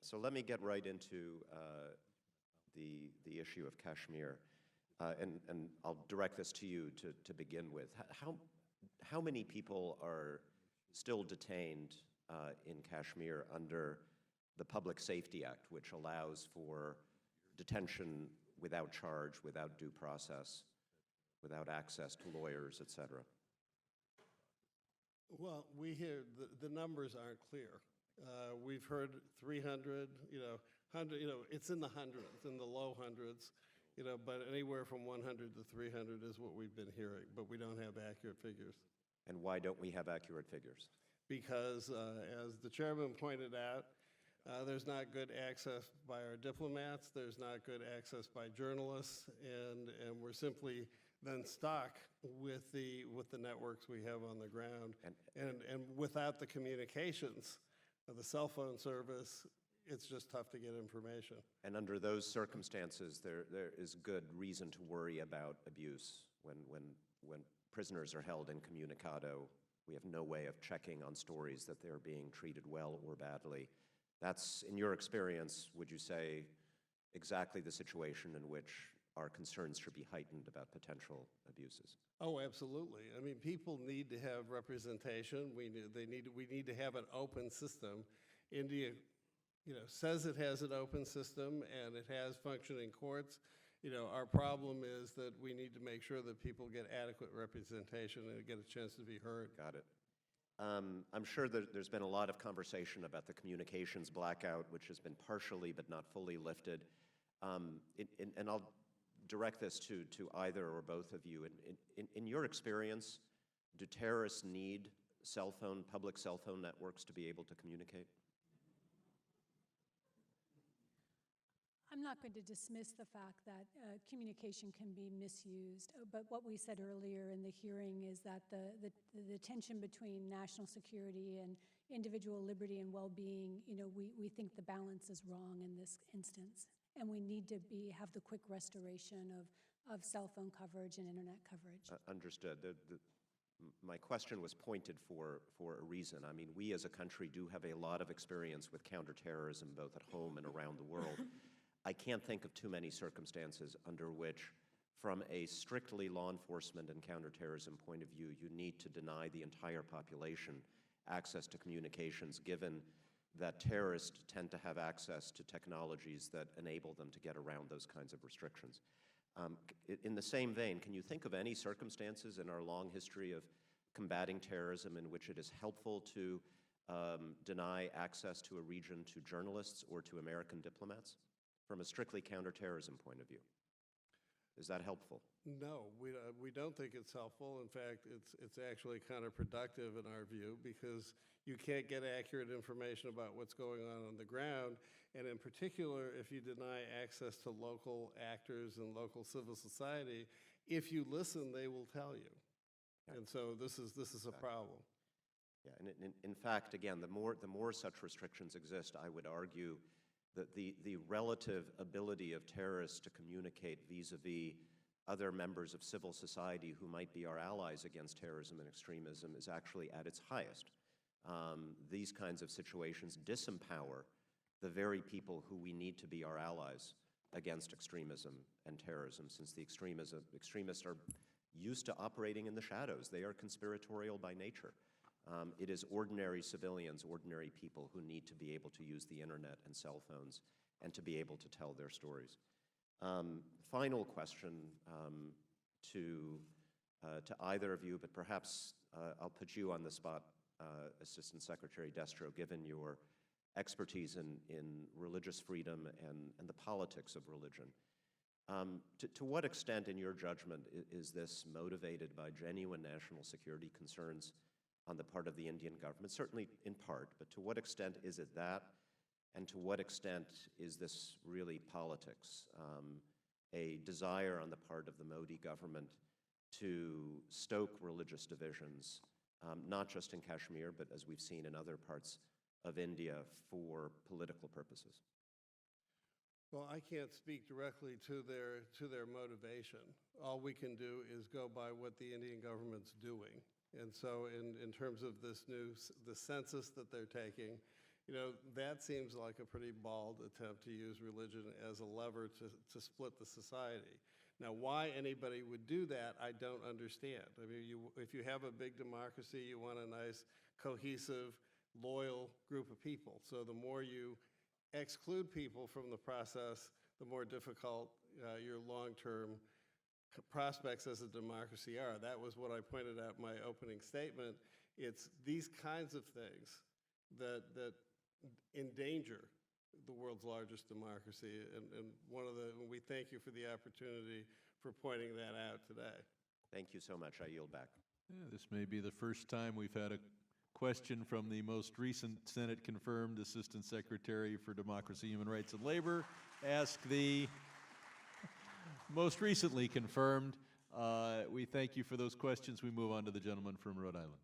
So let me get right into the issue of Kashmir, and I'll direct this to you to begin with. How many people are still detained in Kashmir under the Public Safety Act, which allows for detention without charge, without due process, without access to lawyers, et cetera? Well, we hear the numbers aren't clear. We've heard 300, 100, it's in the hundreds, in the low hundreds, but anywhere from 100 to 300 is what we've been hearing, but we don't have accurate figures. And why don't we have accurate figures? Because, as the chairman pointed out, there's not good access by our diplomats, there's not good access by journalists, and we're simply then stuck with the networks we have on the ground. And without the communications of the cell phone service, it's just tough to get information. And under those circumstances, there is good reason to worry about abuse. When prisoners are held incommunicado, we have no way of checking on stories that they're being treated well or badly. That's, in your experience, would you say, exactly the situation in which our concerns should be heightened about potential abuses? Oh, absolutely. I mean, people need to have representation. We need to have an open system. India, says it has an open system and it has functioning courts. Our problem is that we need to make sure that people get adequate representation and get a chance to be heard. Got it. I'm sure there's been a lot of conversation about the communications blackout, which has been partially but not fully lifted. And I'll direct this to either or both of you. In your experience, do terrorists need public cell phone networks to be able to communicate? I'm not going to dismiss the fact that communication can be misused, but what we said earlier in the hearing is that the tension between national security and individual liberty and well-being, we think the balance is wrong in this instance, and we need to have the quick restoration of cell phone coverage and internet coverage. Understood. My question was pointed for a reason. I mean, we as a country do have a lot of experience with counterterrorism, both at home and around the world. I can't think of too many circumstances under which, from a strictly law enforcement and counterterrorism point of view, you need to deny the entire population access to communications, given that terrorists tend to have access to technologies that enable them to get around those kinds of restrictions. In the same vein, can you think of any circumstances in our long history of combating terrorism in which it is helpful to deny access to a region to journalists or to American diplomats? From a strictly counterterrorism point of view, is that helpful? No, we don't think it's helpful. In fact, it's actually counterproductive in our view, because you can't get accurate information about what's going on the ground, and in particular, if you deny access to local actors and local civil society, if you listen, they will tell you. Yeah. And so this is a problem. Yeah, and in fact, again, the more such restrictions exist, I would argue that the relative ability of terrorists to communicate vis-a-vis other members of civil society who might be our allies against terrorism and extremism is actually at its highest. These kinds of situations disempower the very people who we need to be our allies against extremism and terrorism, since the extremists are used to operating in the shadows. They are conspiratorial by nature. It is ordinary civilians, ordinary people who need to be able to use the internet and cell phones and to be able to tell their stories. Final question to either of you, but perhaps I'll put you on the spot, Assistant Secretary Destro, given your expertise in religious freedom and the politics of religion. To what extent, in your judgment, is this motivated by genuine national security concerns on the part of the Indian government? Certainly in part, but to what extent is it that? And to what extent is this really politics? A desire on the part of the Modi government to stoke religious divisions, not just in Kashmir, but as we've seen in other parts of India, for political purposes? Well, I can't speak directly to their motivation. All we can do is go by what the Indian government's doing. And so in terms of the census that they're taking, that seems like a pretty bald attempt to use religion as a lever to split the society. Now, why anybody would do that, I don't understand. I mean, if you have a big democracy, you want a nice, cohesive, loyal group of people. So the more you exclude people from the process, the more difficult your long-term prospects as a democracy are. That was what I pointed out in my opening statement. It's these kinds of things that endanger the world's largest democracy, and we thank you for the opportunity for pointing that out today. Thank you so much. I yield back. Yeah, this may be the first time we've had a question from the most recent Senate-confirmed Assistant Secretary for Democracy, Human Rights, and Labor ask the most recently confirmed. We thank you for those questions. We move on to the gentleman from Rhode Island.